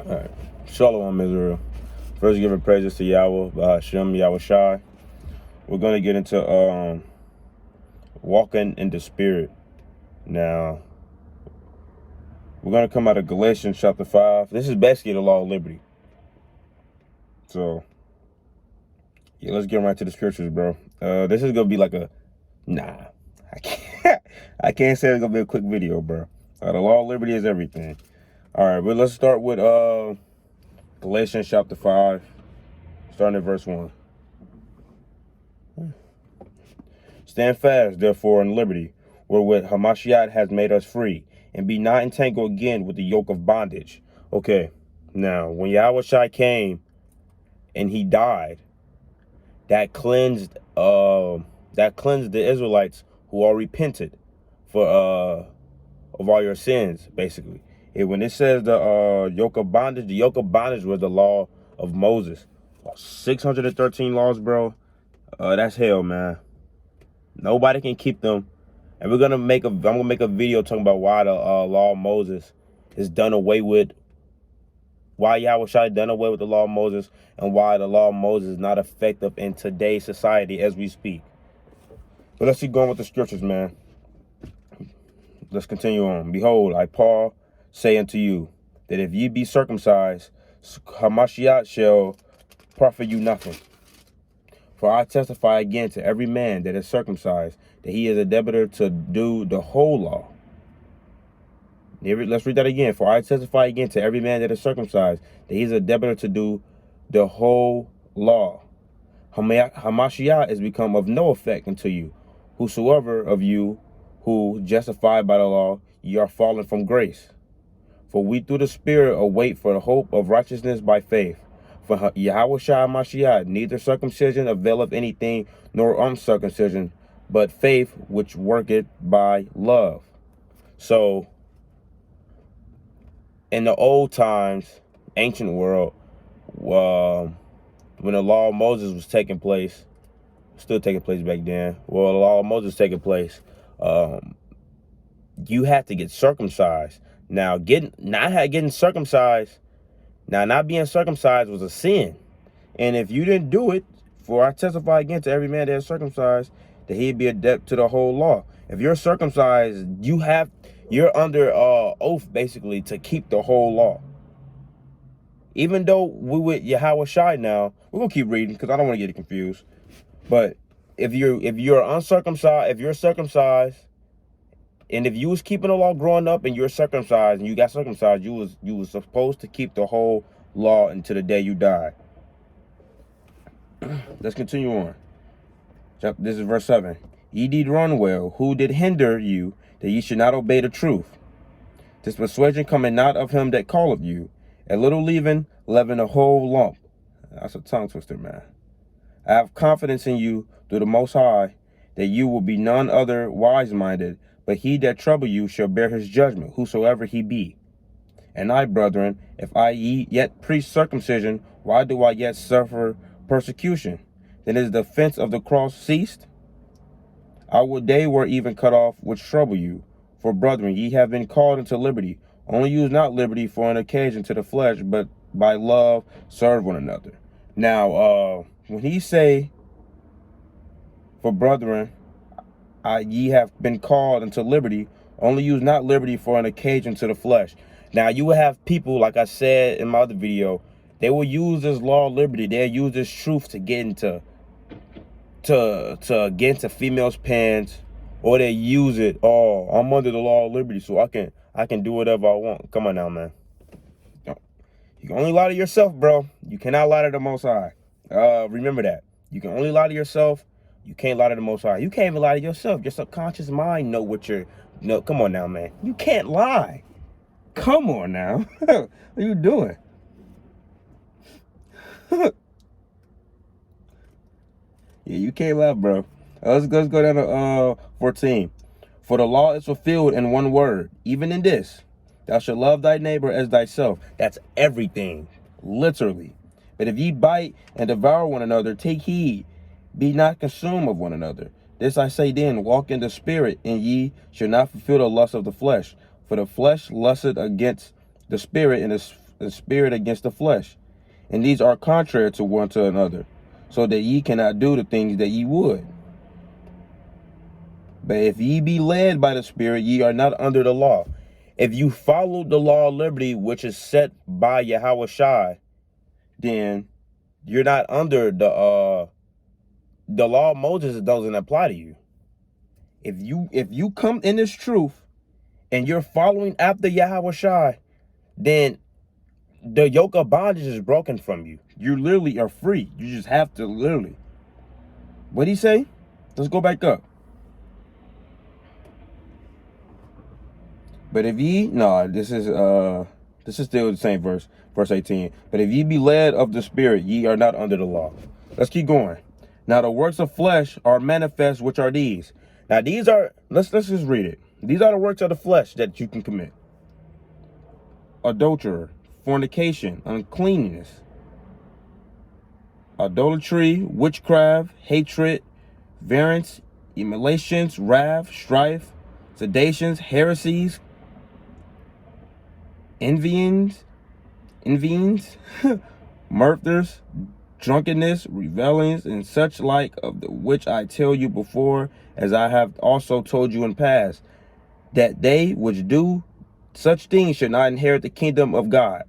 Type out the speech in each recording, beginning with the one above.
All right. Shalom, Israel. First, giving praises to Yahweh, Hashem, Yahweh Shai. We're going to get into walking in the Spirit. Now, we're going to come out of Galatians chapter 5. This is basically the law of liberty. So, yeah, let's get right to the scriptures, bro. This is going to be like I can't say it's going to be a quick video, bro. The law of liberty is everything. All right, but let's start with Galatians chapter 5, starting at verse 1. Stand fast, therefore, in liberty, wherewith Hamashiach has made us free, and be not entangled again with the yoke of bondage. Okay, now, when Yahweh Shai came and he died, that cleansed the Israelites who are repented for of all your sins, basically. And when it says the yoke of bondage was the law of Moses. 613 laws, bro. That's hell, man. Nobody can keep them. And I'm gonna make a video talking about why the law of Moses is done away with. Why Yahweh Shai done away with the law of Moses, and why the law of Moses is not effective in today's society as we speak. But let's keep going with the scriptures, man. Let's continue on. Behold, I, Paul, say unto you, that if ye be circumcised, Hamashiach shall profit you nothing. For I testify again to every man that is circumcised, that he is a debtor to do the whole law. Let's read that again. For I testify again to every man that is circumcised, that he is a debtor to do the whole law. Hamashiach is become of no effect unto you. Whosoever of you who, justified by the law, ye are fallen from grace. For we through the Spirit await for the hope of righteousness by faith. For Yahweh Shai Mashiach, neither circumcision availeth anything, nor uncircumcision, but faith which worketh by love. So, in the old times, ancient world, when the law of Moses was taking place, still taking place back then. Well, the law of Moses was taking place. You had to get circumcised. Now, not being circumcised was a sin. And if you didn't do it, for I testify again to every man that is circumcised, that he'd be a debt to the whole law. If you're circumcised, you're under oath, basically, to keep the whole law. Even though we with Yahweh Shai now, we're going to keep reading because I don't want to get confused. But if you're uncircumcised, if you're circumcised, and if you was keeping the law growing up and you're circumcised and you got circumcised, you was supposed to keep the whole law until the day you die. Let's continue on. This is verse 7. Ye did run well. Who did hinder you that ye should not obey the truth? This persuasion coming not of him that calleth you. A little leaven a whole lump. That's a tongue twister, man. I have confidence in you through the Most High, that you will be none other wise-minded, but he that trouble you shall bear his judgment, whosoever he be. And I, brethren, if I yet preach circumcision, why do I yet suffer persecution? Then is the offense of the cross ceased? I would they were even cut off which trouble you. For, brethren, ye have been called into liberty. Only use not liberty for an occasion to the flesh, but by love serve one another. Now, when he say, for brethren, ye have been called into liberty, only use not liberty for an occasion to the flesh. Now, you will have people, like I said in my other video, they will use this law of liberty. They'll use this truth to get into females' pants, or they use it, oh, I'm under the law of liberty, so I can do whatever I want. Come on now, man. You can only lie to yourself, bro. You cannot lie to the Most High. Remember that. You can only lie to yourself. You can't lie to the Most High. You can't even lie to yourself. Your subconscious mind know what you're... No, come on now, man. You can't lie. Come on now. What are you doing? Yeah, you can't lie, bro. Let's go down to 14. For the law is fulfilled in one word, even in this: thou shalt love thy neighbor as thyself. That's everything, literally. But if ye bite and devour one another, take heed, be not consumed of one another. This I say then, walk in the Spirit, and ye shall not fulfill the lust of the flesh. For the flesh lusteth against the Spirit, and the spirit against the flesh. And these are contrary to one to another, so that ye cannot do the things that ye would. But if ye be led by the Spirit, ye are not under the law. If you follow the law of liberty, which is set by Yahweh Shai, then you're not under the law of Moses. It doesn't apply to you. If you come in this truth and you're following after Yahweh Shai, then the yoke of bondage is broken from you. You literally are free. You just have to literally. What'd he say? Let's go back up. But if ye, no, this is still the same verse, verse 18. But if ye be led of the Spirit, ye are not under the law. Let's keep going. Now the works of flesh are manifest, which are these. Now these are, let's just read it. These are the works of the flesh that you can commit: adultery, fornication, uncleanness, idolatry, witchcraft, hatred, variance, emulations, wrath, strife, seditions, heresies, envyings, murders, drunkenness, revelings, and such like, of the which I tell you before, as I have also told you in past, that they which do such things should not inherit the kingdom of God.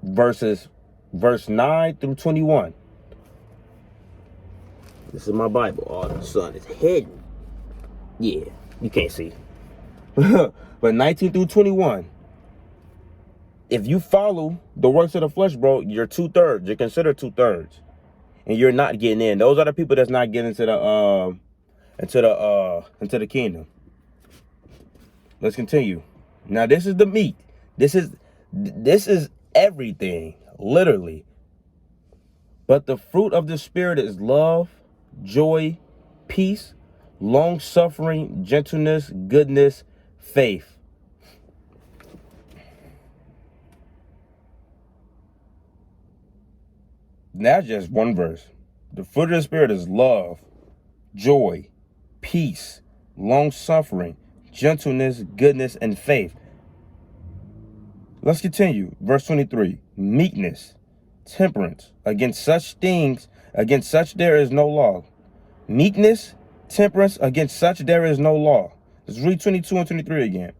Verse 9 through 21. This is my Bible. Oh, the sun is hidden. Yeah, you can't see. But 19 through 21. If you follow the works of the flesh, bro, you're 2/3. You're considered 2/3, and you're not getting in. Those are the people that's not getting into the kingdom. Let's continue. Now this is the meat. This is everything, literally. But the fruit of the Spirit is love, joy, peace, long-suffering, gentleness, goodness, faith. That's just one verse. The fruit of the Spirit is love, joy, peace, long-suffering, gentleness, goodness, and faith. Let's continue. Verse 23. Meekness, temperance. Against such there is no law. Meekness, temperance, against such there is no law. Let's read 22 and 23 again.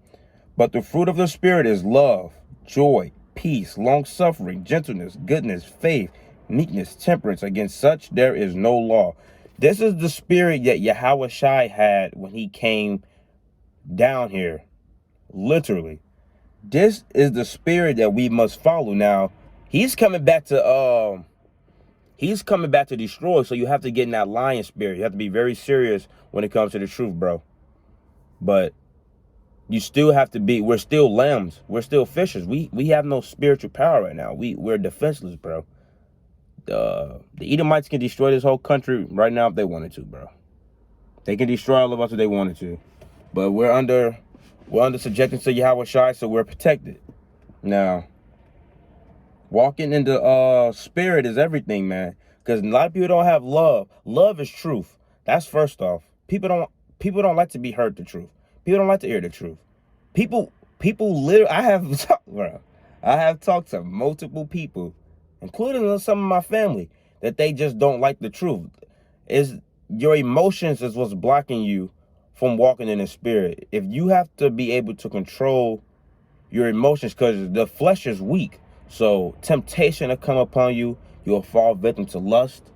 But the fruit of the Spirit is love, joy, peace, long-suffering, gentleness, goodness, faith, meekness, temperance. Against such there is no law. This is the spirit that Yahweh Shai had when he came down here. Literally. This is the spirit that we must follow. Now, he's coming back to destroy, so you have to get in that lion spirit. You have to be very serious when it comes to the truth, bro. But you still have to be, we're still lambs. We're still fishers. We have no spiritual power right now. We're defenseless, bro. The Edomites can destroy this whole country right now if they wanted to, bro. They can destroy all of us if they wanted to. But we're under subjection to Yahweh Shai, so we're protected. Now, walking in the spirit is everything, man. Because a lot of people don't have love. Love is truth. That's first off. People don't like to be heard the truth. People don't like to hear the truth. People literally, I have talked to multiple people, including some of my family, that they just don't like the truth. Is your emotions is what's blocking you from walking in the spirit. If you have to be able to control your emotions, because the flesh is weak, so temptation will come upon you. You'll fall victim to lust.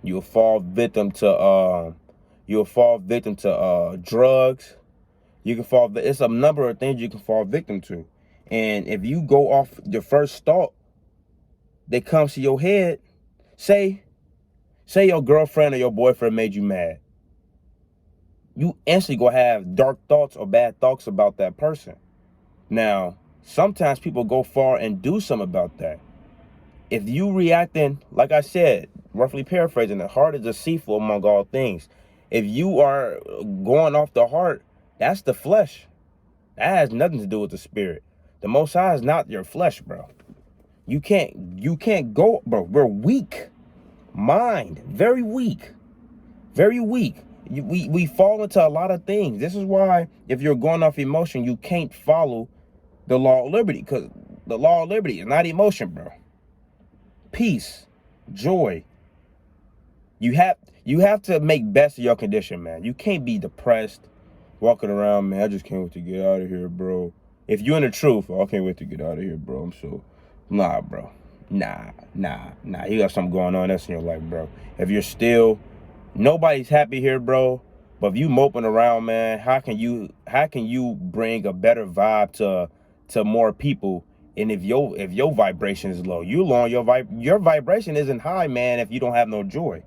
You'll fall victim to drugs. You can fall. It's a number of things you can fall victim to, and if you go off your first thought that comes to your head, say your girlfriend or your boyfriend made you mad, you instantly gonna have dark thoughts or bad thoughts about that person. Now, sometimes people go far and do something about that. If you reacting, like I said, roughly paraphrasing, the heart is deceitful among all things. If you are going off the heart, that's the flesh. That has nothing to do with the spirit. The Most High is not your flesh, bro. You can't go, bro. We're weak. Mind, very weak. Very weak. We fall into a lot of things. This is why if you're going off emotion, you can't follow the law of liberty, because the law of liberty is not emotion, bro. Peace, joy. You have to make best of your condition, man. You can't be depressed, walking around, man. I just can't wait to get out of here, bro. If you're in the truth, I can't wait to get out of here, bro. Nah, bro. Nah. You got something going on that's in your life, bro. If you're still, nobody's happy here, bro. But if you moping around, man, how can you bring a better vibe to more people? And if your vibration is low, you low on your vibration isn't high, man. If you don't have no joy,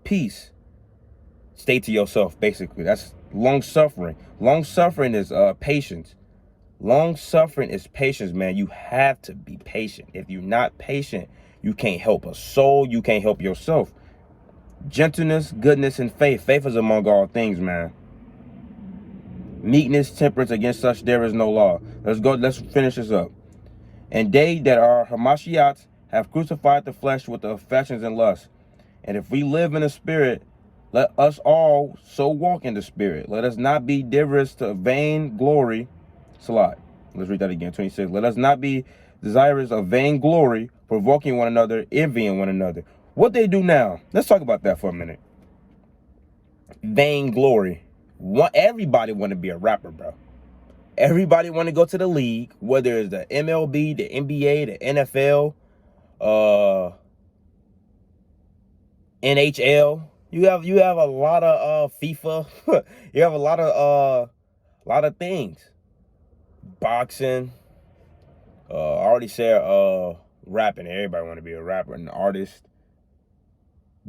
peace, stay to yourself. Basically, that's long suffering. Long suffering is patience. Long suffering is patience, man. You have to be patient. If you're not patient, you can't help a soul. You can't help yourself. Gentleness, goodness, and faith. Faith is among all things, man. Meekness, temperance, against such there is no law. Let's finish this up. And they that are Hamashiachs have crucified the flesh with the affections and lusts. And if we live in the spirit, let us all so walk in the spirit. Let us not be desirous to vain glory. Salat. Let's read that again. 26. Let us not be desirous of vain glory, provoking one another, envying one another. What they do now? Let's talk about that for a minute. Vain glory. Everybody want to be a rapper, bro. Everybody want to go to the league, whether it's the MLB, the NBA, the NFL, NHL. You have a lot of FIFA. You have a lot of things. Boxing. I already said rapping. Everybody want to be a rapper and an artist.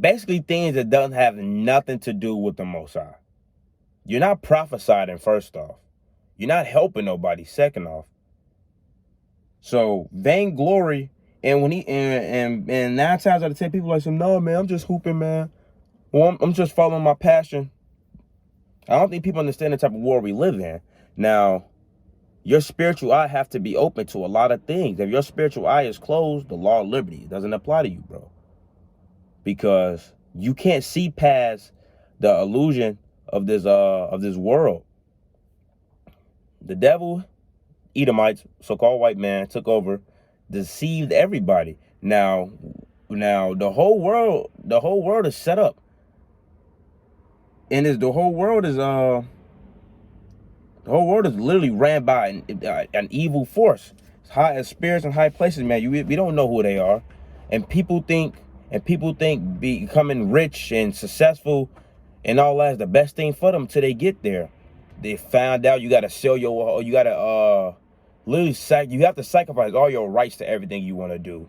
Basically things that doesn't have nothing to do with the Most High. You're not prophesying, first off. You're not helping nobody, second off. So vainglory, and when and 9 times out of 10 people like, no, man, I'm just hooping, man. Well, I'm just following my passion. I don't think people understand the type of world we live in. Now, your spiritual eye have to be open to a lot of things. If your spiritual eye is closed, the law of liberty doesn't apply to you, bro. Because you can't see past the illusion of this world. The devil, Edomites, so-called white man, took over, deceived everybody. Now the whole world is set up. And the whole world is literally ran by an evil force. It's high as spirits in high places, man. We don't know who they are. And people think becoming rich and successful and all that is the best thing for them till they get there. They found out you gotta sell you gotta you have to sacrifice all your rights to everything you want to do.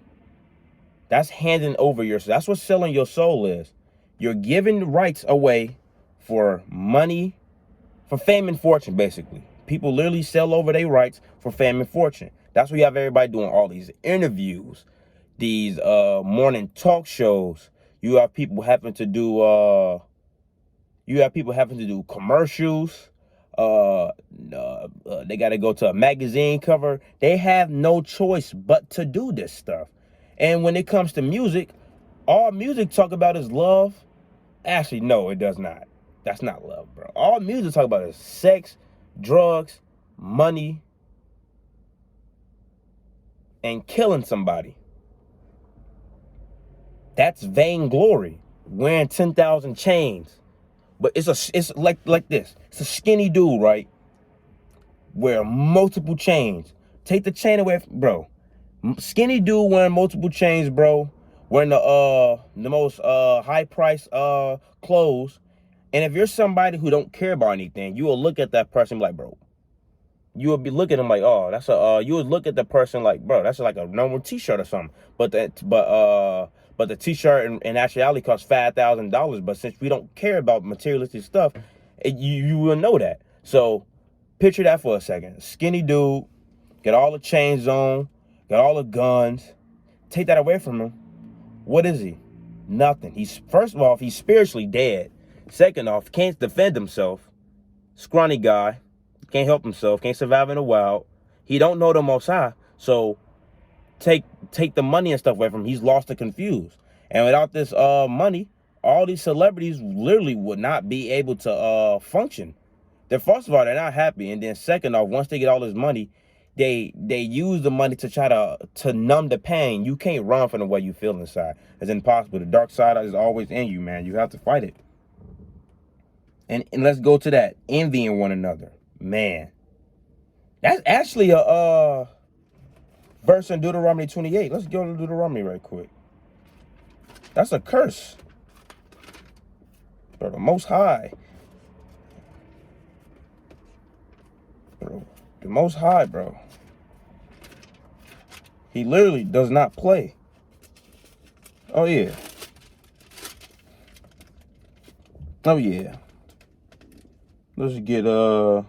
That's handing over your, that's what selling your soul is. You're giving rights away for money, for fame and fortune, basically. People literally sell over their rights for fame and fortune. That's why you have everybody doing all these interviews, these morning talk shows. You have people having to do commercials. They got to go to a magazine cover. They have no choice but to do this stuff. And when it comes to music, all music talk about is love. Actually, no, it does not. That's not love, bro. All music talk about is sex, drugs, money, and killing somebody. That's vainglory. Wearing 10,000 chains. But it's like this. It's a skinny dude, right? Wear multiple chains. Take the chain away, bro. Skinny dude wearing multiple chains, bro. Wearing the most high price clothes. And if you're somebody who don't care about anything, you will look at that person like, bro. You would be looking at them like, oh, that's you would look at the person like, bro, that's like a normal t-shirt or something. But the t-shirt in actuality costs $5,000. But since we don't care about materialistic stuff, you will know that. So picture that for a second. Skinny dude, got all the chains on, got all the guns. Take that away from him. What is he? Nothing. First of all, he's spiritually dead. Second off, can't defend himself. Scrawny guy. Can't help himself. Can't survive in the wild. He don't know the Most High. So take the money and stuff away from him. He's lost and confused. And without this money, all these celebrities literally would not be able to function. First of all, they're not happy. And then second off, once they get all this money, they use the money to try to numb the pain. You can't run from the way you feel inside. It's impossible. The dark side is always in you, man. You have to fight it. And let's go to that. Envying one another. Man. That's actually a verse in Deuteronomy 28. Let's go to Deuteronomy right quick. That's a curse. Bro, the Most High. Bro, the Most High, bro. He literally does not play. Oh, yeah. Oh, yeah. Let's get, let's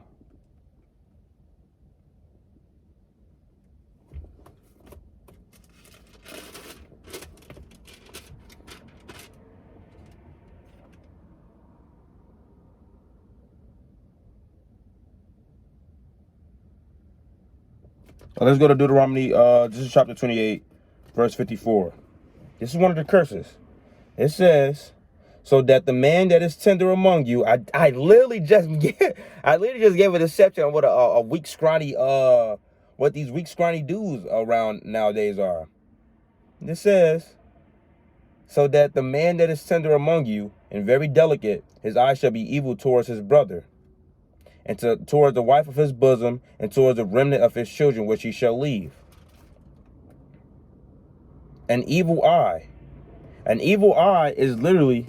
go to Deuteronomy, this is chapter 28, verse 54. This is one of the curses. It says, so that the man that is tender among you, I literally just gave a deception on what a weak, scrawny, what these weak, scrawny dudes around nowadays are. It says, so that the man that is tender among you and very delicate, his eye shall be evil towards his brother, and towards the wife of his bosom, and towards the remnant of his children, which he shall leave. An evil eye. An evil eye is literally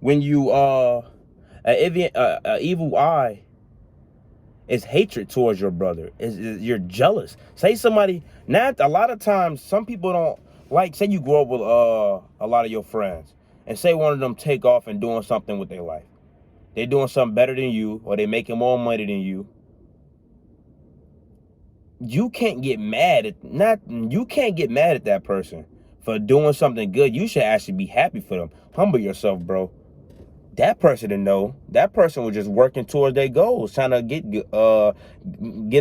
when you, an evil eye is hatred towards your brother. You're jealous. Say somebody, not a lot of times, some people don't, like, say you grow up with a lot of your friends, and say one of them take off and doing something with their life. They're doing something better than you, or they're making more money than you. You can't get mad at that person for doing something good. You should actually be happy for them. Humble yourself, bro. That person didn't know. That person was just working towards their goals, trying to get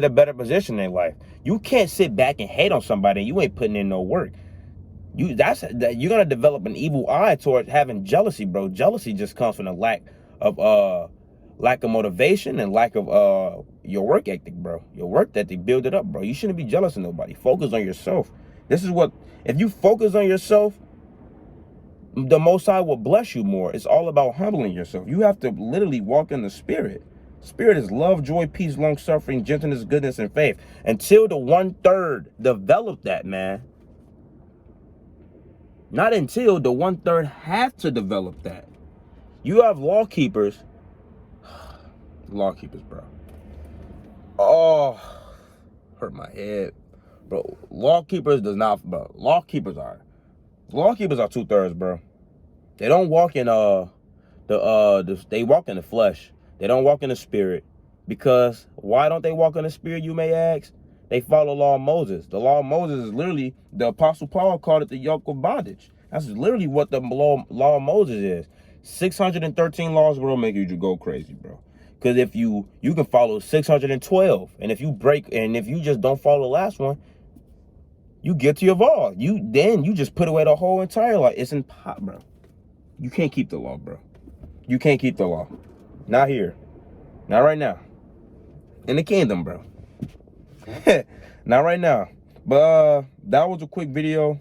a better position in life. You can't sit back and hate on somebody and you ain't putting in no work. You're gonna develop an evil eye towards having jealousy, bro. Jealousy just comes from a lack of motivation and lack of your work ethic, bro. Your work ethic, build it up, bro. You shouldn't be jealous of nobody. Focus on yourself. This is what, if you focus on yourself, the Most High will bless you more. It's all about humbling yourself. You have to literally walk in the Spirit. Spirit is love, joy, peace, long suffering, gentleness, goodness, and faith. Until the 1/3 develop that, man. Not until the 1/3 have to develop that. You have law keepers, bro. Oh, hurt my head, bro. Law keepers are 2/3, bro. They don't walk in they walk in the flesh. They don't walk in the spirit. Because why don't they walk in the spirit, you may ask? They follow the law of Moses. The law of Moses is literally, the Apostle Paul called it the yoke of bondage. That's literally what the law of Moses is. 613 laws will make you go crazy, bro. Because if you can follow 612, and if you just don't follow the last one, you guilty of all. You just put away the whole entire life. It's impossible, bro. You can't keep the law, bro. You can't keep the law. Not here. Not right now. In the kingdom, bro. Not right now. But that was a quick video.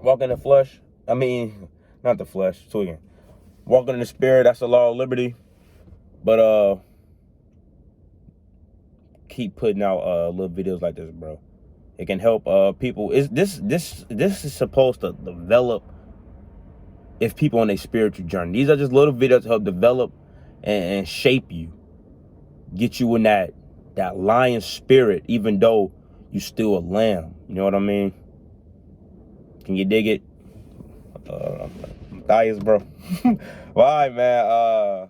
Walking in the flesh. I mean, not the flesh. Tweaking. Walking in the spirit. That's the law of liberty. But keep putting out little videos like this, bro. It can help people. This is supposed to develop if people on their spiritual journey. These are just little videos to help develop and shape you, get you in that lion spirit, even though you still a lamb. You know what I mean? Can you dig it? Matthias, bro. Well, all right, man.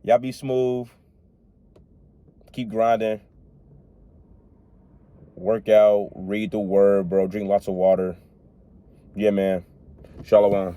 Y'all be smooth. Keep grinding. Work out. Read the word, bro. Drink lots of water. Yeah, man. Shalom.